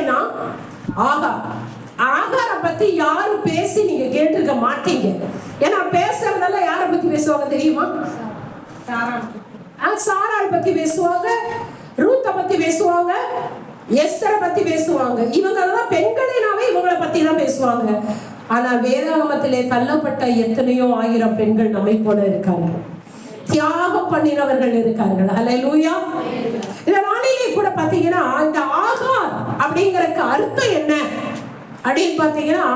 பெண்ணா? ஆகார். ஆகாரை பத்தி யாரும் பேசி நீங்க கேட்டிருக்க மாட்டீங்க. ஏன்னா பேசுறதெல்லாம் யாரை பத்தி பேசுவாங்க தெரியுமா? சாராளை பத்தி பேசுவாங்க, ரூத்தை பத்தி பேசுவாங்க, எஸ்தரை பத்தி பேசுவாங்க. இவங்கெல்லாம் பெண்களினாவே இவங்களை பத்தி தான் பேசுவாங்க. ஆனா வேதாகமத்திலே தள்ளப்பட்ட எத்தனையோ ஆயிரம் பெண்கள் நம்மை போல இருக்காங்க, தியாகம் பண்ணினவர்கள் இருக்கார்கள். அல்லேலூயா. இந்த நாளிலே கூட பாத்தீங்கன்னா இந்த ஆகார் அப்படிங்கறதுக்கு அர்த்தம் என்ன அப்படின்னு பாத்தீங்கன்னா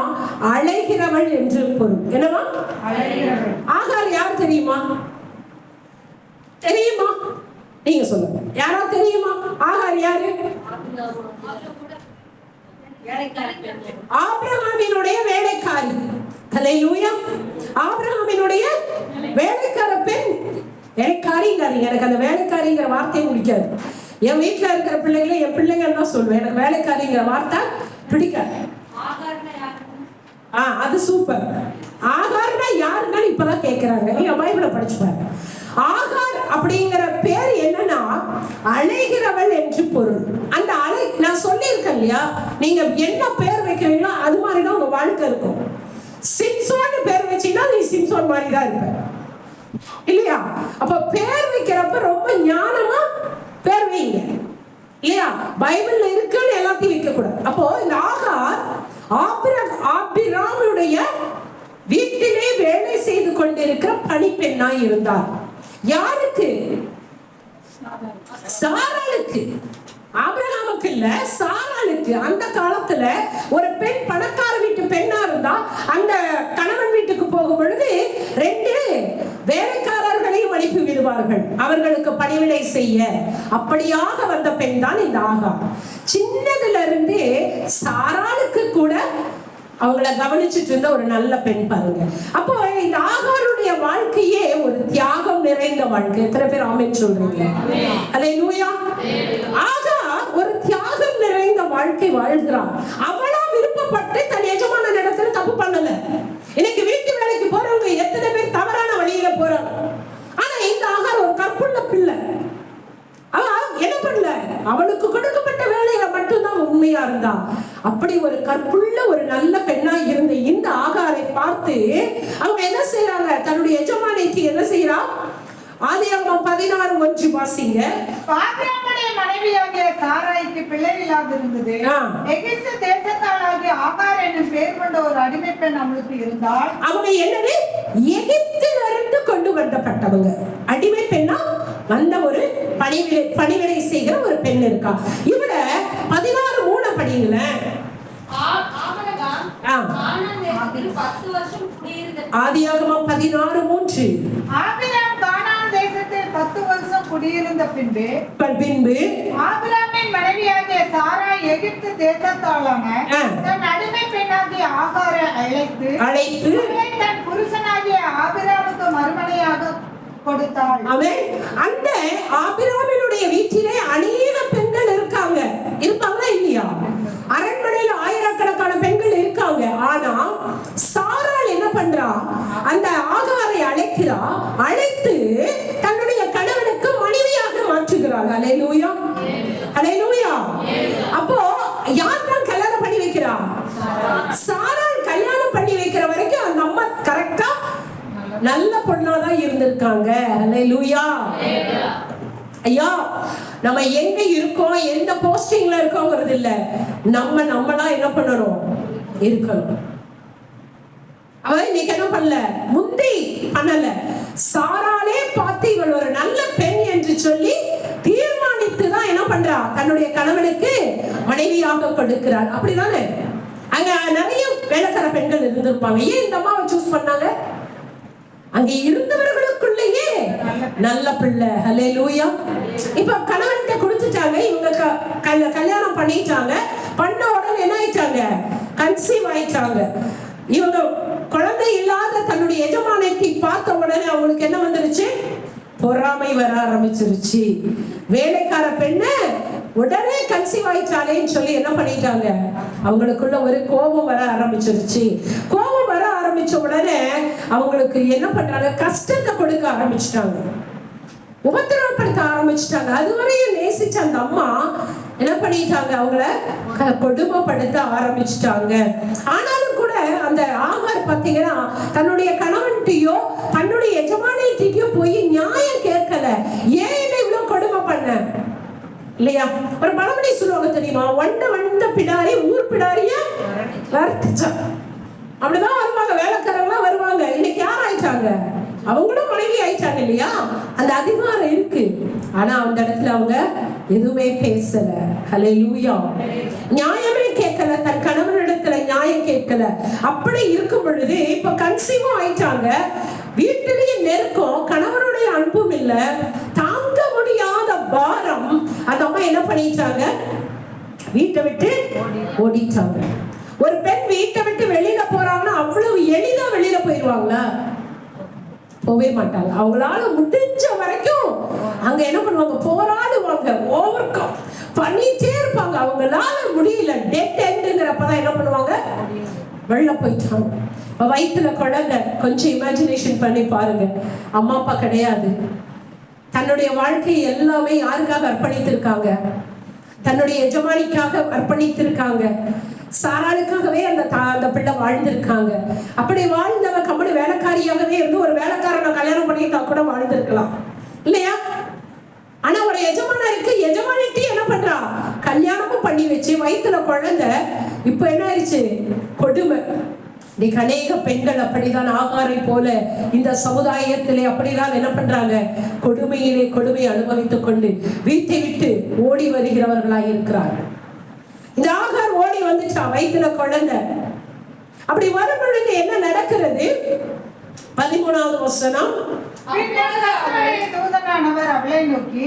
அழைகிறவள் என்று பொருள். என்னவா? ஆகார் யார் தெரியுமா? தெரியுமா? நீங்க சொல்லுங்க, யாரா தெரியுமா? ஆகார் யாரு? ஆபிரகாமினுடைய வேலைக்காரி. அல்லேலூயா. ஆபிரகாமினுடைய வேலைக்கார பெண். வேலைக்காரிங்காரி, எனக்கு அந்த வேலைக்காரிங்கிற வார்த்தையை பிடிக்காது. என் வீட்டுல இருக்கிற பிள்ளைகளை என் பிள்ளைங்க தான் சொல்லுவேன், எனக்கு வேலைக்காரிங்கிற வார்த்தை பிடிக்காது. அது சூப்பர். ஆகார்னா யாருன்னு இப்பதான் கேக்குறாங்க. நீங்க பைபிளை படிச்சு பாருங்க. ஆகார் அப்படிங்கிற பேர் என்னன்னா அழைகிறவள் என்று பொருள். அந்த நான் சொல்லியிருக்கேன் இல்லையா, நீங்க என்ன பேர் வைக்கிறீங்களோ அது மாதிரிதான் உங்க வாழ்க்கை இருக்கும். சிம்சோன் பேர் வச்சீங்கன்னா நீ சிம்சோன் மாதிரி தான் இருப்ப, இல்லையா? அப்ப பேர் வைக்கிறப்ப ரொம்ப ஞானமா பேர் வைங்க, இல்லையா? பைபிள்ல இருக்குன்னு எல்லாத்தையும் வைக்க கூடாது. அப்போ இந்த ஆகார் ஆபிராமுடைய வீட்டிலே வேலை செய்து கொண்டிருக்கிற பணிப்பெண்ணாய் இருந்தார். யாருக்கு? சாராளுக்கு. ஆபிரகாமுக்கு இல்ல, சாராளுக்கு. அந்த காலத்துல ஒரு பெண் பணக்கார வீட்டு பெண்ணா இருந்தா அந்த கணவன் வீட்டுக்கு போகும் பொழுது 2 வேலைக்காரர்களையும் அனுப்பி விடுவார்கள் அவர்களுக்கு பணிவிடை செய்ய. அப்படியாக வந்த பெண் தான் இந்த ஆகார். சின்னதுல இருந்து சாராளுக்கு கூட அவங்கள கவனிச்சுட்டு இருந்த ஒரு நல்ல பெண் பாருங்க. அப்போ இந்த ஆகாருடைய வாழ்க்கையே ஒரு தியாகம் நிறைந்த வாழ்க்கை. எத்தனை பேர் ஆமென் சொல்றீங்க? அல்லேலூயா. ஆகார் ஒரு தியாகம் நிறைந்த வாழ்க்கை வாழ்கிறான். அவளா விருப்பப்பட்டு தன் எஜமான இடத்துல தப்பு பண்ணல. இன்னைக்கு வீட்டு வேலைக்கு போறவங்க எத்தனை பேர் தவறான வழியில போறாங்க. ஆனா இந்த ஆகார் ஒரு கற்புள்ள பிள்ளை. அவ என்ன பண்ணல, அவளுக்கு கொடுக்கப்பட்ட வேலையில மட்டும்தான் உண்மையா இருந்தா. அப்படி ஒரு கற்புள்ள ஒரு நல்ல பெண்ணா இருந்த இந்த ஆகாரை பார்த்து அவங்க என்ன செய்யறாங்க, தன்னுடைய எஜமானிக்கு என்ன செய்யறா? ஆதியாகமம் 16:1 வாசிங்க. ஆபிரகாமுடைய மனைவியாகிய சாராய்க்கு பிள்ளை இல்லாதிருந்தது. எகிப்து தேசத்தாளாகிய ஆகார் என்னும் பெயர் கொண்ட ஒரு அடிமை பெண் அவளுக்கு இருந்தாள். அவங்க என்னது? எகிப்திலிருந்து கொண்டு வரப்பட்டவங்க. அடிமை பெண்ணா வந்த ஒரு பணிவிடை செய்கிற ஒரு பெண் இருக்கா. இவள 16:3 படிங்கள. ஆதியாகமம் 16:3. ஆபிரகாம் கானான் தேசத்தில் 10 வருஷம் குடியிருந்த பின்பு ஆபிரகாமின் மனைவியாகிய சாராய் எகிப்து தேசத்தாளான தன் அடிமை பெண்ணாகிய ஆகாரை அழைத்து தன் புருஷனாகிய ஆபிரகாமுக்கு மறுமனையாக கொடுத்தாள். அந்த ஆபிரகாமினுடைய வீட்டிலே அநேக பெண்கள் இருக்காங்க. இருப்பாங்களா இல்லையா? அரண்மனையில் ஆயிரக்கணக்கான பெண்கள் இருக்காங்க. ஆனா சாராள் என்ன பண்றா? அந்த ஆகாரை அழைத்து தன்னுடைய கணவனுக்கு மனைவியாக மாற்றுகிறாள். அல்லேலூயா, அல்லேலூயா. அப்போ யார் தான் கல்யாணம் பண்ணி வைக்கிறா? சாராள் கல்யாணம் பண்ணி வைக்கிற வரைக்கும் அந்த அம்மா கரெக்டா நல்ல பொண்ணாதான் இருந்திருக்காங்க. அல்லேலூயா. ஐயா, நம்ம எங்க இருக்கோம், எந்த போஸ்டிங்ல இருக்கோங்கிறது இல்ல, நம்மளா என்ன பண்ணணும்? இருக்கணும். அவ இன்னைக்கு என்ன பண்ணல, முந்தி பண்ணல. சாராளே பார்த்து இவள் ஒரு நல்ல பெண் என்று சொல்லி தீர்மானித்து தான் என்ன பண்றா? தன்னுடைய கணவனுக்கு மனைவியாக கொடுக்கிறாள். அப்படிதானே? அங்க நிறைய வேலைக்கார பெண்கள் இருந்திருப்பாங்க. ஏன் இந்த அம்மாவை சூஸ் பண்ணாங்க? அங்க இருந்தவர்களுக்குள்ளேயே நல்ல பிள்ளை. அல்லேலூயா. இப்ப கணவன்கிட்ட கொடுத்துட்டாங்க, இவங்க கல்யாணம் பண்ணிட்டாங்க. பண்ண உடனே என்ன ஆயிட்டாங்க? கன்சீவ் ஆயிட்டாங்க. இவங்க குழந்தை இல்லாத தன்னுடைய எஜமானத்தை பார்த்த உடனே அவங்களுக்கு என்ன வந்துருச்சு? பொறாமை வர ஆரம்பிச்சிருச்சு. வேலைக்கார பெண்ணு உடனே கன்சீவ் ஆயிட்டாலேன்னு சொல்லி என்ன பண்ணிட்டாங்க? அவங்களுக்குள்ள ஒரு கோபம் வர ஆரம்பிச்சிருச்சு. கோபம் வர ஆரம்பிச்ச உடனே அவங்களுக்கு என்ன பண்றாங்க? கஷ்டத்தை கொடுக்க ஆரம்பிச்சிட்டாங்க, உபத்திரவப்படுத்த ஆரம்பிச்சிட்டாங்க. அதுவரையும் நேசிச்ச அந்த அம்மா என்ன பண்ணிட்டாங்க, அவங்கள கொடுமைப்படுத்த ஆரம்பிச்சிட்டாங்க. ஆனாலும் கூட அந்த ஆகார் பாத்தீங்கன்னா தன்னுடைய கணவன்கிட்டயோ தன்னுடைய எஜமானியோ போய் நியாயம் கேட்கல. ஏன் இவ்வளவு கொடுமை பண்ண இல்லையா? ஒரு பழமொழி சொல்லுவாங்க தெரியுமா, வந்த பிடாரி ஊர் பிடாரிய வர்த்திச்சா. அப்படிதான் வருவாங்க, வேலைக்காரங்களா வருவாங்க. இன்னைக்கு யார் ஆயிட்டாங்க? அவங்களும் மனைவி ஆயிட்டாங்க இல்லையா? அந்த அதிகாரம் இருக்கு. ஆனா அந்த இடத்துல அவங்க எதுவுமே பேசல. ஹல்லேலூயா. நியாயமே கேட்கல, தன் கணவனிடத்துல நியாயம் கேட்கல. அப்படி இருக்கும் பொழுது இப்ப கன்சீவும் ஆயிட்டாங்க. வீட்டிலேயே நெருக்கம், கணவனுடைய அன்பும் இல்ல, தாங்க முடியாத பாரம். அந்த அம்மா என்ன பண்ணிட்டாங்க, வீட்டை விட்டு ஓடிட்டாங்க. ஒரு பெண் வீட்டை விட்டு வெளியில போறாங்கன்னா அவ்வளவு எளிதா வெளியில போயிடுவாங்களா? போவே மாட்டாங்க. அவங்களால முடிஞ்ச வரைக்கும் அங்க என்ன பண்ணுவாங்க, போராடுவாங்க, ஓவர் கம் பண்ணிட்டே இருப்பாங்க. அவங்களால முடியல, டெட் எண்டுங்கிறப்பதான் என்ன பண்ணுவாங்க, வெளில போயிட்டாங்க. வயிற்றுல குழந்தை, கொஞ்சம் இமேஜினேஷன் பண்ணி பாருங்க. அம்மா அப்பா கிடையாது, தன்னுடைய வாழ்க்கையை எல்லாமே யாருக்காக அர்ப்பணித்திருக்காங்க, தன்னுடைய எஜமானிக்காக அர்ப்பணித்திருக்காங்க. சாராளுக்காகவே அந்த பிள்ளை வாழ்ந்திருக்காங்க. அப்படி வாழ்ந்தவ கம்பெனி வேலைக்காரியாகவே இருந்து ஒரு வேலைக்காரனை கல்யாணம் பண்ணிட்டா கூட வாழ்ந்திருக்கலாம் இல்லையா? ஆனா ஒரு எஜமானருக்கு எஜமானிட்டு என்ன பண்றா, கல்யாணமும் பண்ணி வச்சு வயிற்றுல குழந்தை. இப்ப என்ன ஆயிடுச்சு, கொடுமை. இன்னைக்கு அநேக பெண்கள் அப்படிதான் ஆகாரை போல இந்த சமுதாயத்திலே அப்படிதான் என்ன பண்றாங்க, கொடுமையிலே கொடுமையை அனுபவித்துக் கொண்டு வீட்டை விட்டு ஓடி வருகிறவர்களாய் இருக்கிறார்கள். இந்த ஆகார் ஓடி வந்துச்சா, வயிற்றுல குழந்தை. அப்படி வரும் பொழுது என்ன நடக்கிறது? 13வது வசனம். தூதனானவர் அவளை நோக்கி,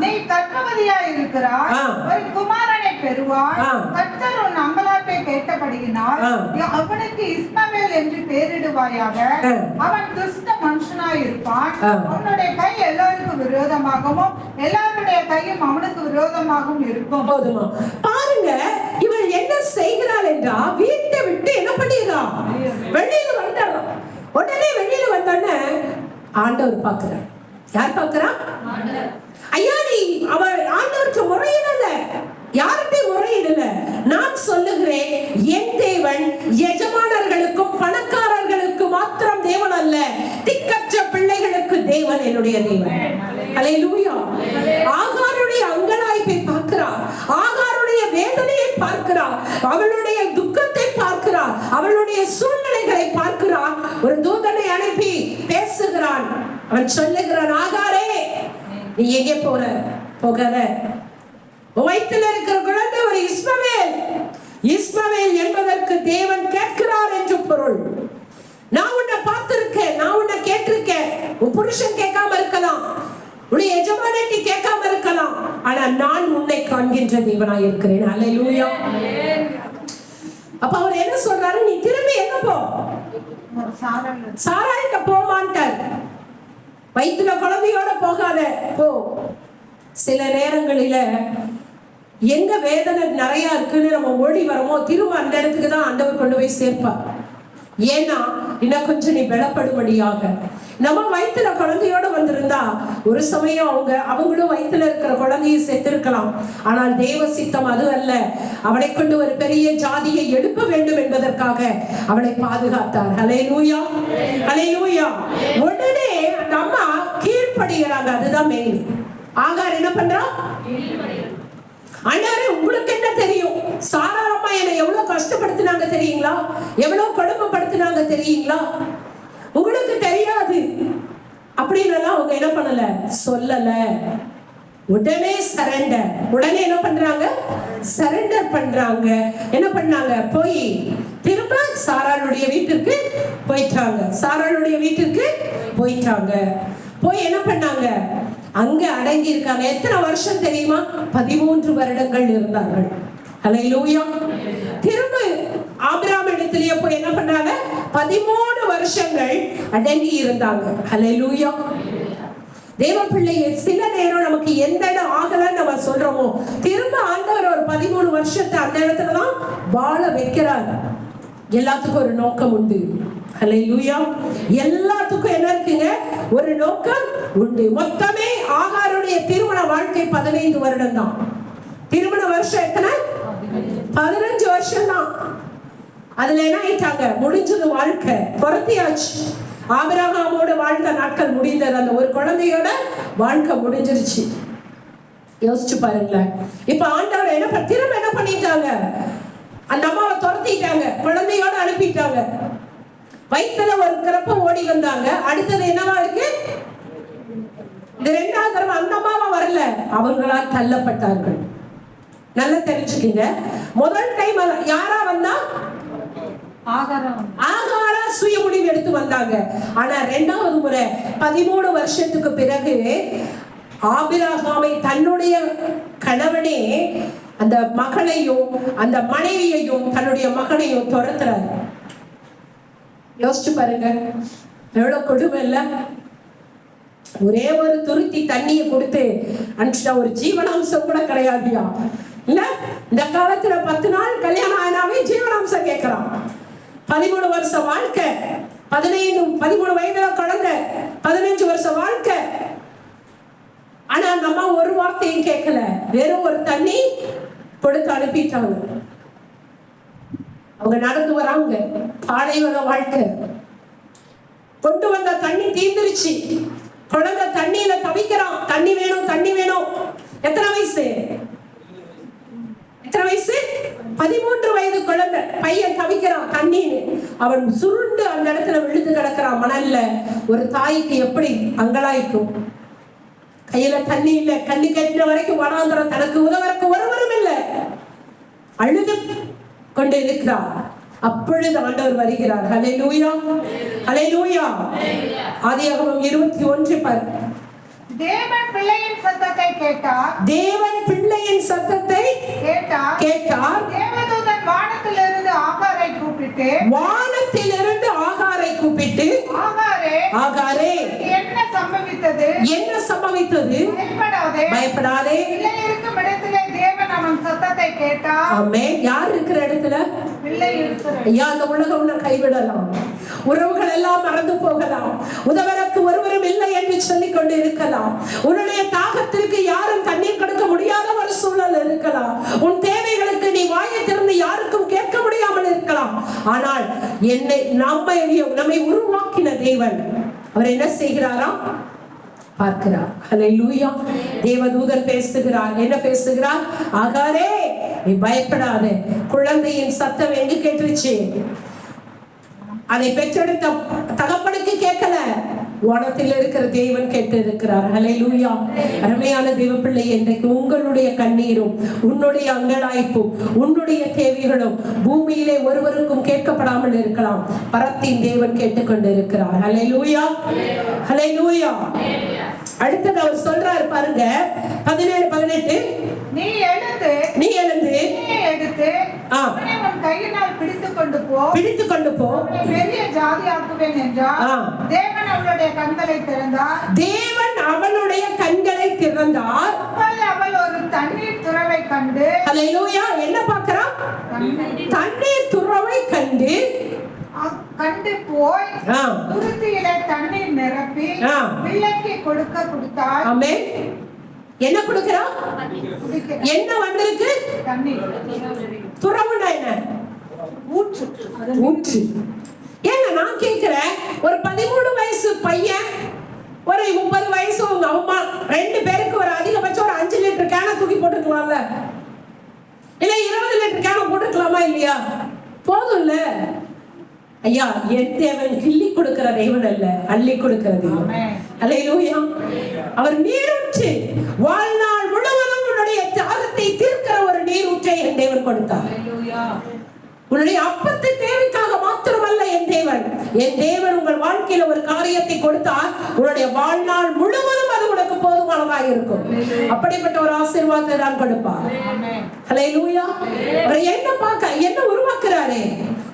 நீ கர்ப்பவதியாய் இருக்கிறாய், ஒரு குமாரனை பெறுவாய். கர்த்தர் உன் அங்கலாப்பை கேட்டபடியினால் அவனுக்கு இஸ்மவேல் என்று பெயரிடுவாயாக. அவன் துஷ்ட மனுஷனாய் இருப்பான். அவனுடைய கை எல்லாருக்கும் விரோதமாகவும் எல்லாருடைய கையும் அவனுக்கு விரோதமாகவும் இருக்கும். போதுமா? பாருங்க, இவள் என்ன செய்கிறாள் என்றா, வீட்டை விட்டு என்ன பண்ணிடுறா, வெளியில வந்துடுறா. உடனே வெளியில வந்தோடனே ஆண்டவர் பார்க்கிறார். யார் பார்க்கிறா? ஐயா, நீ அவள் ஆண்டவருக்கு முறையிடல, யார்கிட்ட முறையிடல. நான் சொல்லுகிறேன், என் தேவன் எஜமானர்களுக்கும் பணக்காரர்களுக்கு மாத்திரம் தேவன் அல்ல, திக்கற்ற பிள்ளைகளுக்கு தேவன் என்னுடைய தேவன். ஹல்லேலூயா. ஆகாருடைய அங்கலாய்ப்பை பார்க்கிறார், ஆகாருடைய வேதனையை பார்க்கிறார், அவளுடைய துக்கத்தை பார்க்கிறார், அவளுடைய சூழ்நிலைகளை பார்க்கிறார். ஒரு தூதனை அனுப்பி பேசுகிறான். அவன் சொல்லுகிறான், ஆகாரே, நீ எங்கே போற? போகற. வயிற்றில் இருக்கிற குழந்தை ஒரு இஸ்மவேல். இஸ்மவேல் என்பதற்கு தேவன் கேட்கிறார் என்று பொருள். நான் உன்னை பார்த்திருக்கேன், நான் உன்னை கேட்டிருக்கேன். உன் புருஷன் கேட்காம இருக்கலாம், உன்னை எஜமானி கேட்காம இருக்கலாம், ஆனா நான் உன்னை காண்கின்ற தேவனாய் இருக்கிறேன். அல்லேலூயா. அப்ப அவர் என்ன சொல்றாரு, நீ திரும்பி எங்க போ, சாராய்க்கு போமாட்டார், வயிற்றுல குழந்தையோட போகாத, போ. சில நேரங்களில எங்க வேதனை நிறைய இருக்குன்னு நம்ம ஓடி வரமோ, திரும்ப அந்த இடத்துக்கு தான் ஆண்டவர் கொண்டு போய் சேர்ப்பார். ஏன்னா இன்னும் கொஞ்சம் நீ பலப்படும்படியாக. நம்ம வயிற்றுல குழந்தையோட வந்திருந்தா ஒரு சமயம் அவங்களும் வயிற்றுல இருக்கிற குழந்தையை சேர்த்திருக்கலாம். ஆனால் தேவ சித்தம் அது அல்ல. அவளை கொண்டு ஒரு பெரிய ஜாதியை எழுப்ப வேண்டும் என்பதற்காக அவளை பாதுகாத்தார். ஹல்லேலூயா, ஹல்லேலூயா. உடனே அந்த அம்மா கீழ்ப்படுகிறாங்க. அதுதான் மெயின். ஆகார் என்ன பண்றா? ஆண்டவரே, உங்களுக்கு என்ன தெரியும், சாரா அம்மா என்னை எவ்வளவு கஷ்டப்படுத்தினாங்க தெரியுங்களா, எவ்வளவு கொடுமைப்படுத்தினாங்க தெரியுங்களா, உங்களுக்கு தெரியாது அப்படின்னு அவங்க என்ன பண்ணல, சொல்லல. உடனே சரண்டர். உடனே என்ன பண்றாங்க, சரண்டர் பண்றாங்க. என்ன பண்ணாங்க, போய் திரும்ப சாராளுடைய வீட்டிற்கு போயிட்டாங்க. சாராளுடைய வீட்டிற்கு போயிட்டாங்க. போய் என்ன பண்ணாங்க, அங்க அடங்கி இருக்காங்க. எத்தனை வருஷம் தெரியுமா? 13 வருடங்கள் இருந்தார்கள். ஹல்லேலூயா. திரும்ப ஆபிரகாம் இடத்திலேயே போய் என்ன பண்றாங்க, 13 வருஷங்கள் அடங்கி இருந்தாங்க. ஹல்லேலூயா. தேவ பிள்ளையை சில நேரம் நமக்கு எந்த இடம் ஆகலன்னு நம்ம சொல்றோமோ, திரும்ப ஆண்டவர் ஒரு 13 வருஷத்தை அந்த இடத்துலதான் வாழ வைக்கிறார். எல்லாத்துக்கும் ஒரு நோக்கம் உண்டு. ஹல்லேலூயா. எல்லாத்துக்கும் என்ன இருக்குங்க, ஒரு நோக்கம் உண்டு. மொத்தமே ஆகாருடைய திருமண வாழ்க்கை 15 வருடம் தான். திருமண வருஷம் எத்தனை? 15 வருஷம் தான். அதுல என்ன ஆயிட்டாங்க? முடிஞ்சது வாழ்க்கை, துரத்தியாச்சு. ஆபிரகாமோட வாழ்ந்த நாட்கள் முடிந்தது, அந்த ஒரு குழந்தையோட வாழ்க்கை முடிஞ்சிருச்சு. யோசிச்சு பாருங்களேன். இப்ப ஆண்டவர் திரும்ப என்ன பண்ணிட்டாங்க? அந்த அம்மாவை துரத்திட்டாங்க, குழந்தையோட அனுப்பிட்டாங்க. வயிற்றுல ஒரு கிரப்பம் ஓடி வந்தாங்க. அடுத்தது என்னவா இருக்கு? இந்த 2வது தடவை அந்த அம்மாவா வரல, அவங்களால் தள்ளப்பட்டார்கள். நல்லா தெரிஞ்சுக்கீங்க. முதல் டைம் யாரா வந்தா? ஆகாரா சுய முடிவு எடுத்து வந்தாங்க. ஆனா 2வது முறை 13 வருஷத்துக்கு பிறகு ஆபிரகாமை தன்னுடைய கணவனே அந்த மகளையும் அந்த மனைவியையும் தன்னுடைய மகனையும் துரத்துறாரு. யோசிச்சு பாருங்க, எவ்வளவு கொடுமை இல்ல? ஒரே ஒரு துருத்தி தண்ணியை கொடுத்து அனுப்பிச்சா, ஒரு ஜீவனாம்சம் கூட கிடையாதுயா. இல்ல, இந்த காலத்துல 10 நாள் கல்யாணம் ஆனாவே ஜீவனாம்சம் கேட்கிறான். 13 வருஷம் வாழ்க்கை, 13 வயதுல குழந்தை, 15 வருஷம் வாழ்க்கை. ஆனா அந்த அம்மா ஒரு வார்த்தையும் கேட்கல, வெறும் ஒரு தண்ணி கொடுத்து அனுப்பிட்டாங்க. அவங்க நடந்து வராங்க, பாலைவன வாழ்க்கை. கொண்டு வந்த தண்ணி தீர்ந்துருச்சு, குழந்தை தண்ணியில தவிக்கிறான். தண்ணி வேணும், தண்ணி வேணும். எத்தனை வயசு? 13 வயது குழந்தை பையன் தவிக்கிறான் தண்ணின்னு. அவன் சுருண்டு அந்த இடத்துல விழுந்து கிடக்கிறான் மணல்ல. ஒரு தாய்க்கு எப்படி அங்கலாய்க்கும்? கையில தண்ணி இல்ல, கண்ணு கட்டின வரைக்கும் வனாந்தரம், தனக்கு உதவறக்கு ஒருவரும் இல்ல, அழுது கொண்டு இருக்கிறார். அப்பொழுது ஆண்டவர் வருகிறார். ஹல்லேலூயா, ஹல்லேலூயா. ஆதியாகமம் 21 பாரு. தேவன் பிள்ளையின் சத்தத்தை கேட்டார். தேவன் பிள்ளையின் சத்தத்தை கேட்டார். தேவதூதன் வானத்திலிருந்து ஆகாரை கூப்பிட்டு ஆகாரே என்ன சம்பவித்தது? பயப்படாதே. பிள்ளை இருக்கும் இடத்திலே தேவன் அவன் சத்தத்தை கேட்டார். ஆமென். யார் இருக்கிற இடத்துல? பிள்ளை இருக்கிற. ஐயா, அந்த உலகம் உன்னை கைவிடலாம், உறவுகள் எல்லாம் மறந்து போகலாம், உதவருக்கு ஒருவரும் இல்லை என்று சொல்லிக் கொண்டு இருக்கலாம். உன்னுடைய தாகத்திற்கு யாரும் தண்ணீர் கொடுக்க முடியாத ஒரு சூழல் இருக்கலாம். உன் தேவைகளுக்கு நீ வாயை திறந்து யாருக்கும் கேட்க முடியாமல் இருக்கலாம். ஆனால் நம்மை உருவாக்கின தேவன், அவர் என்ன செய்கிறாராம்? பார்க்கிறார். ஹல்லேலூயா. தேவதூதன் பேசுகிறார். என்ன பேசுகிறார்? ஆகாரே, நீ பயப்படாதே. குழந்தையின் சத்தம் எங்க கேட்டுருச்சு? அதை பெற்றெடுத்த தகப்பனுக்கு கேட்கல, வானத்தில் இருக்கிற தேவன் கேட்டு இருக்கிறார். ஹல்லேலூயா. அருமையான தேவ பிள்ளை, இன்றைக்கு உங்களுடைய கண்ணீரும் உன்னுடைய அங்கலாய்ப்பும் உன்னுடைய தேவைகளும் பூமியிலே ஒருவருக்கும் கேட்கப்படாமல் இருக்கலாம். பரத்தின் தேவன் கேட்டுக்கொண்டு இருக்கிறார். ஹல்லேலூயா, ஹல்லேலூயா. அடுத்தது அவர் சொல்றாரு பாருங்க, 17-18. நீ எழுந்து எடுத்து அவனை உன் கையினால் பிடித்துக்கொண்டு போ, பெரிய ஜாதியாக்குவேன் என்றார். தேவன் அவளுடைய கண்களை திறந்தார். அவள் ஒரு தண்ணீர் துறவை கண்டு. ஹல்லேலூயா. என்ன பார்க்கறான்? தண்ணீர் துறவை கண்டு போய் துருத்தியிலே தண்ணீர் நிரப்பி பிள்ளைக்கு கொடுத்தாள். ஆமென். என்ன கொடுக்கிறா? என்ன வந்திருக்கு? தண்ணீர். துறவுனா என்ன? ஊற்று. ஏங்க நான் கேக்குறேன், ஒரு 13 வயசு பையன், ஒரு 30 வயசு உங்க அம்மா, 2 பேருக்கு ஒரு அதிகபட்சம் ஒரு 5 லிட்டர் கேனை தூக்கி போட்டுக்கலாம்ல? இல்ல 20 லிட்டர் கேனை போட்டுக்கலாமா இல்லையா? போதும்ல ஐயா. என் தேவன் கிள்ளி கொடுக்கிற தேவன் அல்ல, அள்ளி கொடுக்கிற தேவன். ஹல்லேலூயா. அவர் நீரூற்று, வாழ்நாள் முழுவதும் உன்னுடைய தாகத்தை தீர்க்கிற ஒரு நீரூற்றை என் தேவன் கொடுத்தார். உன்னுடைய அப்பத்து தேவைக்காக மாத்திரமல்ல என் தேவன் உங்கள் வாழ்க்கையில ஒரு காரியத்தை கொடுத்தால் உன்னுடைய வாழ்நாள் முழுவதும் அது உனக்கு போதுமானதாக இருக்கும். அப்படிப்பட்ட ஒரு ஆசீர்வாதத்தை தான் கொடுப்பார். ஹல்லேலூயா. அவர் என்ன உருவாக்குறாரே?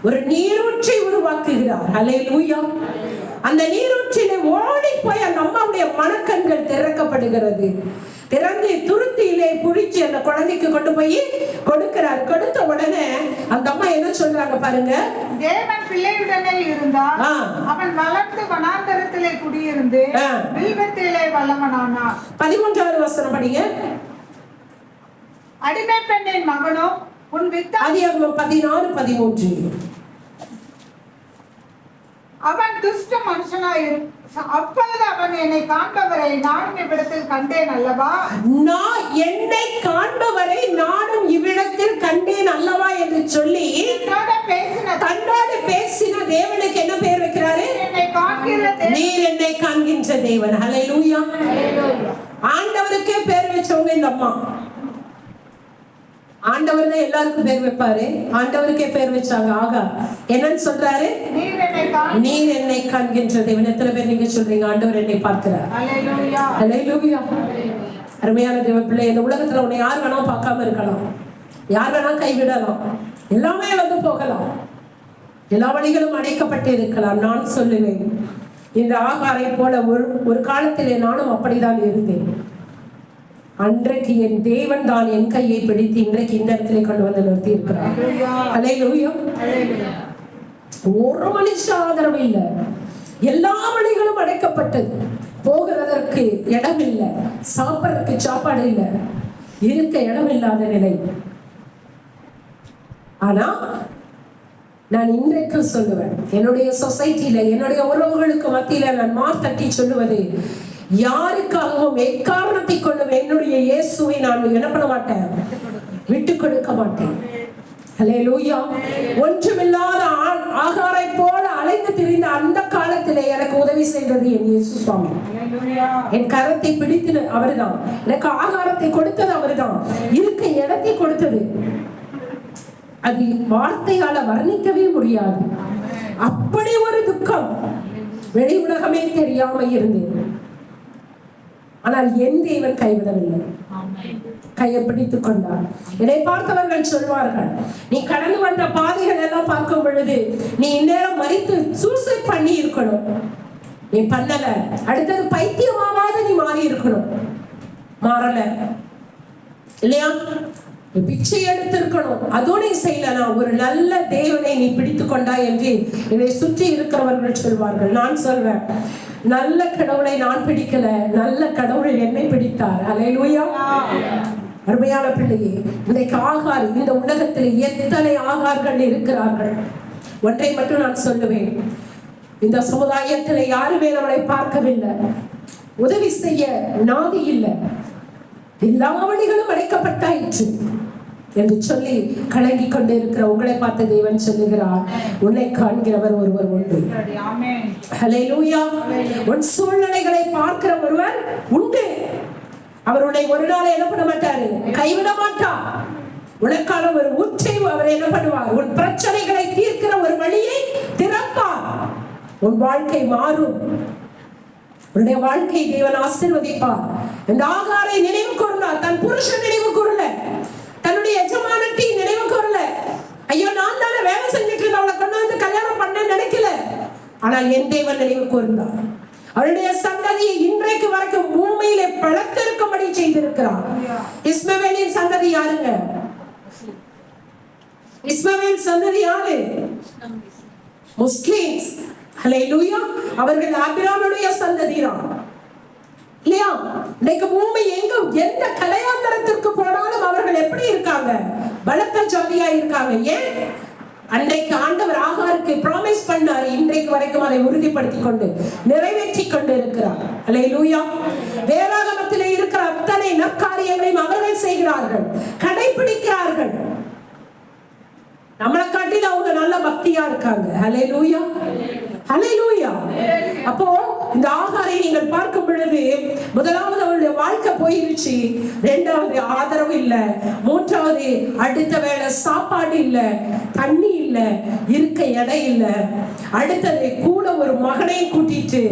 ஒரு நீரூற்றை உருவாக்குகிறார். ஹல்லேலூயா. அந்த நீரூற்றிலே ஓடி போய் அந்த அம்மாவுடைய மனக்கண்கள் திறக்கப்படுகிறது. திறந்து துருத்தியிலே புடிச்சு அந்த குழந்தைக்கு கொண்டு போய் கொடுக்கிறார். கொடுத்த உடனே அந்த அம்மா என்ன சொல்றாங்க பாருங்க. தேவன் பிள்ளையுடனே இருந்தார். அவன் வளர்ந்து வனாந்தரத்திலே குடியிருந்து வில்வத்திலே வல்லவனானான். 13வது வசனம் படிங்க. அடிமை பெண்ணின் மகனும் உன் வித்தான ஆதியாகமம் 16:13. அவன் துஷ்ட மனுஷனாயிரு, அப்பொழுது அவன் என்னை காண்பவரை நானும் இவ்விடத்தில் கண்டேன் அல்லவா, நான் என்னை காண்பவரை நானும் இவ்விடத்தில் கண்டேன் அல்லவா என்று சொல்லி தன்னோடு பேசின தேவனுக்கு என்ன பெயர் வைக்கிறாரு? நீர் என்னை காண்கின்ற தேவன். ஹல்லேலூயா. ஆண்டவருக்கே பேர் வச்சவங்க இந்த அம்மா. ஆண்டவர் தான் எல்லாருக்கும் பேர் வைப்பாரு. ஆண்டவருக்கே பேர் வச்சாங்க. ஆகா, என்னன்னு சொல்றாரு? நீர் என்னை காண்கின்ற தேவன். எத்தனை பேர் நீங்க சொல்றீங்க ஆண்டவர் என்னை பார்க்கிறார்? ஹல்லேலூயா. அருமையான தேவ பிள்ளை, இந்த உலகத்துல உன்னை யார் வேணா பார்க்காம இருக்கலாம், யார் வேணா கைவிடலாம், எல்லாமே வந்து போகலாம், எல்லா வழிகளும் அடைக்கப்பட்டு இருக்கலாம். நான் சொல்லுவேன், இந்த ஆகாரை போல ஒரு காலத்திலே நானும் அப்படிதான் இருந்தேன். அன்றைக்கு என் தேவன் தான் என் கையை பிடித்து இன்றைக்கு இந்த இடத்துல கொண்டு வந்து நிறுத்தி இருக்கிறார். ஹல்லேலூயா. ஒரு மனுஷ ஆதரவு இல்லை, எல்லா வழிகளும் அடைக்கப்பட்டது, போகிறதற்கு இடம் இல்லை, சாப்பிட்றதுக்கு சாப்பாடு இல்லை, இருக்க இடம் இல்லாத நிலை. ஆனா நான் இன்றைக்கு சொல்லுவேன், என்னுடைய சொசைட்டில என்னுடைய உறவுகளுக்கு மத்தியில நான் மாத்தட்டி சொல்லுவது, யாருக்காகவும் எக்காரணத்தை கொள்ளும் என்னுடைய இயேசுவை நான் என்ன பண்ண மாட்டேன், விட்டு கொடுக்க மாட்டேன். ஹல்லேலூயா. ஒன்றுமில்லாத ஆகாரை போல அலைந்து திரிந்த அந்த காலத்திலே எனக்கு உதவி செய்தது என் இயேசு சுவாமி. என் கரத்தை பிடித்து அவர்தான், எனக்கு ஆகாரத்தை கொடுத்தது அவர்தான், இருக்க இடத்தை கொடுத்தது. அது வார்த்தையால வர்ணிக்கவே முடியாது. அப்படி ஒரு துக்கம், வெளி உலகமே தெரியாம இருந்தேன். ஆனால் என் தேவன் கைவிடவில்லை, கையை பிடித்துக் கொண்டார். என்னை பார்த்தவர்கள் சொல்வார்கள், நீ கடந்து வந்த பாதைகள் எல்லாம் பார்க்கும் பொழுது நீ இந்நேரம் மரித்து சூசைட் பண்ணி இருக்கணும், நீ பண்ணல, அடுத்தது பைத்தியமாவது நீ மாறி இருக்கணும், மாறல இல்லையா, பிச்சை எடுத்திருக்கணும், அதுவும் நீ செய்யலனா, ஒரு நல்ல தேவனை நீ பிடித்துக் கொண்டாய் என்று என்னை சுற்றி இருக்கிறவர்கள் சொல்வார்கள். நான் சொல்வேன், நல்ல கடவுளை நான் பிடிக்கல, நல்ல கடவுள் என்னை பிடித்தார். ஹல்லேலூயா. அருமையான பிள்ளையே, இன்றைக்கு ஆகார், இந்த உலகத்தில் எத்தனை ஆகார்கள் இருக்கிறார்கள். ஒன்றை மட்டும் நான் சொல்லுவேன், இந்த சமுதாயத்தில் யாருமே நம்மளை பார்க்கவில்லை, உதவி செய்ய நாதி இல்லை, எல்லா வழிகளும் அடைக்கப்பட்டாயிற்று என்று சொல்லி கலங்கி கொண்டு இருக்கிற உங்களை பார்த்த தேவன் சொல்லுகிறார், உன்னை காண்கிறவர் ஒருவர் உண்டு. ஹல்லேலூயா. உன் சூழ்நிலைகளை பார்க்கிற ஒருவர் உண்டு. அவருடைய ஒரு நாள் என்ன பண்ண மாட்டாரு, கைவிட மாட்டார். உனக்கான ஒரு ஊற்றை அவர் என்ன பண்ணுவார், உன் பிரச்சனைகளை தீர்க்கிற ஒரு வழியை திறப்பார். உன் வாழ்க்கை மாறும், உன்னுடைய வாழ்க்கை தேவன் ஆசீர்வதிப்பார். இந்த ஆகாரை நினைவு கூர்ந்தார், தன் புருஷன் நினைவு கூறல, தன்னுடைய எஜமானத்தை நினைவு கூறல. ஐயோ, நான் தானே வேலை செஞ்சுட்டு இருந்த, அவளை கொண்டு வந்து கல்யாணம் பண்ண நினைக்கல. ஆனால் என் தேவன் நினைவு கூர்ந்தார். அவருடைய சந்ததியை இன்றைக்கு வரைக்கும் பூமியிலே பழத்திருக்கும்படி செய்திருக்கிறார். இஸ்மவேலின் சந்ததி யாருங்க? இஸ்மவேல் சந்ததி யாரு? முஸ்லிம்ஸ். ஹல்லேலூயா. அவர்கள் ஆபிரகாமுடைய சந்ததிதான் இல்லையா? இன்னைக்கு பூமி எங்க எந்த கலையாந்தரத்திற்கு போனாலும் அவர்கள் எப்படி இருக்காங்க? பலத்த ஜாதியா இருக்காங்க. ஏன்? அன்றைக்கு ஆண்டவர் ஆகாருக்கு ப்ராமிஸ் பண்ணார், இன்றைக்கு வரைக்கும் அதை உறுதிப்படுத்தி கொண்டு நிறைவேற்றி கொண்டு இருக்கிறார். ஹல்லேலூயா. வேதாகமத்திலே இருக்கிற அத்தனை நற்காரியங்களையும் அவர்கள் செய்கிறார்கள், கடைபிடிக்கிறார்கள். நம்மளை காட்டில அவங்க நல்ல பக்தியா இருக்காங்க. ஹல்லேலூயா. ஹல்லேலூயா. அப்போ இந்த ஆகாரை நீங்கள் பார்க்கும் பொழுது, முதலாவது அவளுடைய வாழ்க்கை போயிருச்சு, இரண்டாவது ஆதரவு இல்ல, மூன்றாவது அடுத்த வேளை சாப்பாடு இல்ல, தண்ணி இல்ல, இருக்க இடம் இல்ல, அடுத்தது கூட ஒரு மகனை கூட்டிட்டு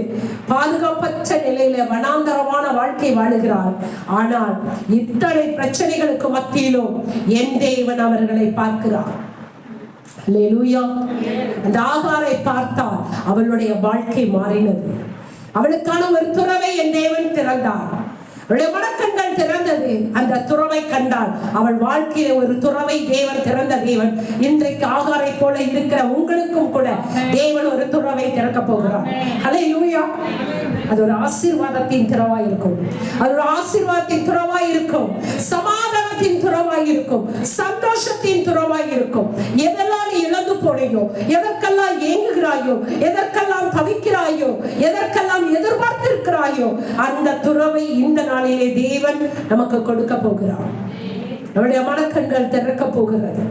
பாதுகாப்பற்ற நிலையில வனாந்தரமான வாழ்க்கை வாழுகிறார். ஆனால் இத்தனை பிரச்சனைகளுக்கு மத்தியிலும் என் தேவன் அவர்களை பார்க்கிறார். ஹல்லேலூயா. அந்த ஆகாரை பார்த்தால் அவளுடைய வாழ்க்கை மாறினது. அவளுக்கான ஒரு துறவை என் தேவன் திறந்தார். அவளுடைய மனக்கண்கள் திறந்தது. அந்த துறவை கண்டாள். அவள் வாழ்க்கையில ஒரு துறவை தேவன் திறந்த தேவன். இன்றைக்கு ஆகாரை போல இருக்கிற உங்களுக்கும் கூட தேவன் ஒரு துறவை திறக்க போகிறார். ஹல்லேலூயா. அது ஒரு ஆசீர்வாதத்தின் துறவாய் இருக்கும். அது ஒரு ஆசீர்வாதத்தின் துறவாய் இருக்கும். சமாதானத்தின் துறவாய் இருக்கும். சந்தோஷத்தின் துறவாய் இருக்கும். எதெல்லாம் நீ இழந்து போனையோ, எதற்கெல்லாம் ஏங்குகிறாயோ, எதற்கெல்லாம் தவிக்கிறாயோ, எதற்கெல்லாம் எதிர்பார்த்திருக்கிறாயோ, அந்த துறவை இந்த நாளிலே தேவன் நமக்கு கொடுக்க போகிறார். நம்முடைய மனக்கண்கள் திறக்க போகிறது.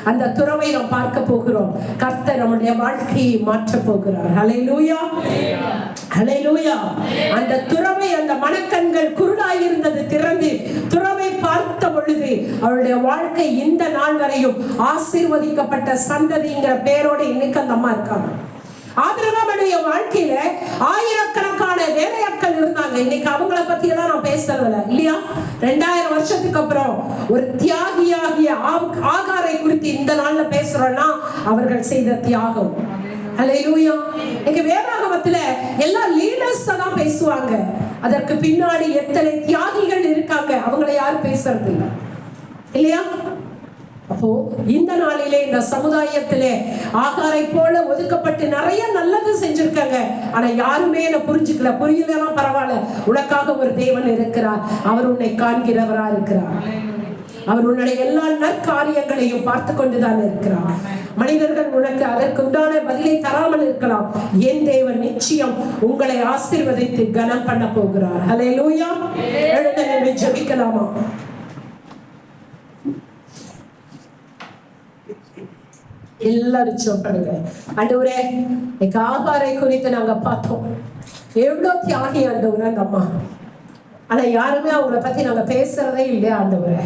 அந்த துறவை நாம் பார்க்க போகிறோம். கர்த்தர் நம்முடைய வாழ்க்கையை மாற்ற போகிறார். ஹல்லேலூயா, ஹல்லேலூயா. அந்த துறவை, அந்த மனக்கண்கள் குருடாயிருந்தது திறந்து துறவை பார்த்த பொழுது அவருடைய வாழ்க்கை இந்த நாள் வரையும் ஆசீர்வதிக்கப்பட்ட சந்ததிங்கிற பேரோடு இன்னைக்கு அந்த அம்மா இருக்காங்க. ஆபிரகாமுடைய வாழ்க்கையில ஆயிரக்கணக்கான வேலையாட்கள் இருந்தாங்க. இன்னைக்கு அவங்கள பத்தி எல்லாம் நான் பேசல இல்லையா? 2000 வருஷத்துக்கு அப்புறம் ஒரு தியாகியாகிய ஆகாரை குறித்து இந்த நாள்ல பேசுறோம்னா அவர்கள் செய்த தியாகம். ஹல்லேலூயா. இன்னைக்கு வேதாகமத்துல எல்லா லீடர்ஸ் தான் பேசுவாங்க. அதற்கு பின்னாடி எத்தனை தியாகிகள் இருக்காங்க, அவங்கள யாரும் பேசுறது இல்லை இல்லையா? அப்போ இந்த நாளிலே இந்த சமுதாயத்திலே ஆகாரை போல ஒதுக்கப்பட்டு நிறைய நல்லது செஞ்சிருக்காங்க. ஆனா யாருமே என்ன புரிஞ்சுக்கல. புரியலன்னா பரவாயில்ல, உனக்காக ஒரு தேவன் இருக்கிறார். அவர் உன்னை காண்கிறவரா இருக்கிறார். அவர் உன்னுடைய எல்லா நற்காரியங்களையும் பார்த்து கொண்டுதான் இருக்கிறார். மனிதர்கள் உனக்கு அதற்கு உண்டான பதிலை தராமல் இருக்கலாம். என் தேவன் நிச்சயம் உங்களை ஆசீர்வதித்து கனம் பண்ண போகிறார். ஹல்லேலூயா. எழுந்து நின்று ஜெபிக்கலாமா? எல்லாரும் சொல்லுங்க, ஆண்டவரே ஆகாரை குறித்து நாங்க பார்த்தோம். எவ்வளவு தியாகி ஆண்டவரே அந்த அம்மா. ஆனா யாருமே அவங்கள பத்தி நாங்க பேசுறதே இல்லையா ஆண்டவரே?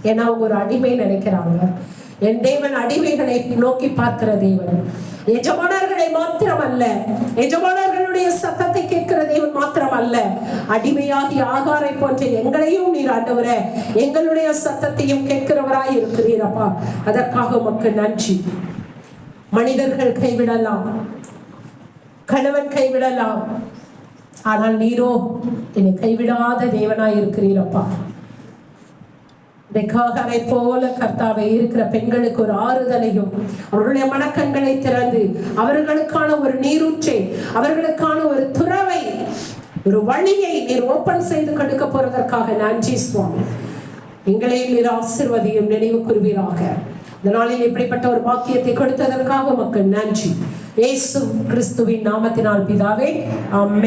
ஏன்னா அவங்க ஒரு அடிமை நினைக்கிறாங்க. என் தேவன் அடிமைகளை நோக்கி பார்க்கிற தேவன். எஜமானர்களை மாத்திரம் அல்ல, எஜமானர்களுடைய சத்தத்தை கேட்கிற தேவன் மாத்திரம் அல்ல, அடிமையாகி ஆகாரை போன்ற எங்களையும் நீர் ஆண்டவரே எங்களுடைய சத்தத்தையும் கேட்கிறவராய் இருக்கிறீரப்பா. அதற்காக உமக்கு நன்றி. மனிதர்கள் கைவிடலாம், கணவன் கைவிடலாம், ஆனால் நீரோ என்னை கைவிடாத தேவனாய் இருக்கிறீரப்பா. அதை போல கர்த்தாவை இருக்கிற பெண்களுக்கு ஒரு ஆறுதலையும் அவர்களுடைய மனக்கண்களை திறந்து அவர்களுக்கான ஒரு நீரூற்றை, அவர்களுக்கான ஒரு துறவை, ஒரு வழியை நீர் ஓபன் செய்து கொடுக்க போறதற்காக நன்றி சுவாமி. எங்களையும் நீர் ஆசீர்வதியும் நினைவு கூறுவீராக. இந்த நாளில் இப்படிப்பட்ட ஒரு வாக்கியத்தை கொடுத்ததற்காக மக்கள் நன்றி. இயேசு கிறிஸ்துவின் நாமத்தினால் பிதாவே, ஆமென்.